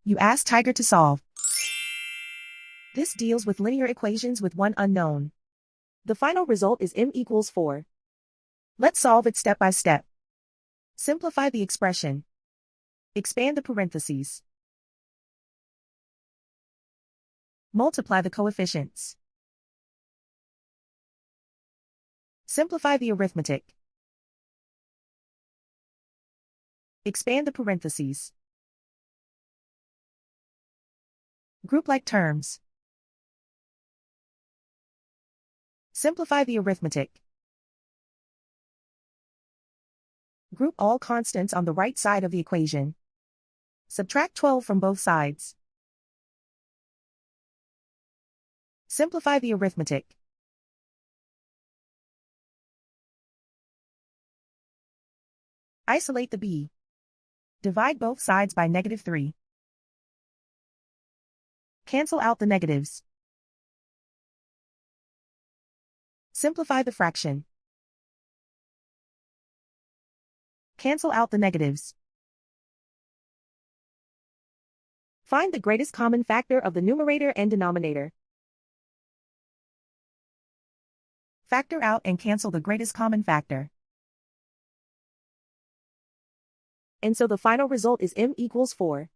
You ask Tiger to solve. This deals with linear equations with one unknown. The final result is m equals 4. Let's solve it step by step. Simplify the expression. Expand the parentheses. Multiply the coefficients. Simplify the arithmetic. Expand the parentheses. Group like terms. Simplify the arithmetic. Group all constants on the right side of the equation. Subtract 12 from both sides. Simplify the arithmetic. Isolate the b. Divide both sides by -3. Cancel out the negatives. Simplify the fraction. Cancel out the negatives. Find the greatest common factor of the numerator and denominator. Factor out and cancel the greatest common factor. And so the final result is m equals 4.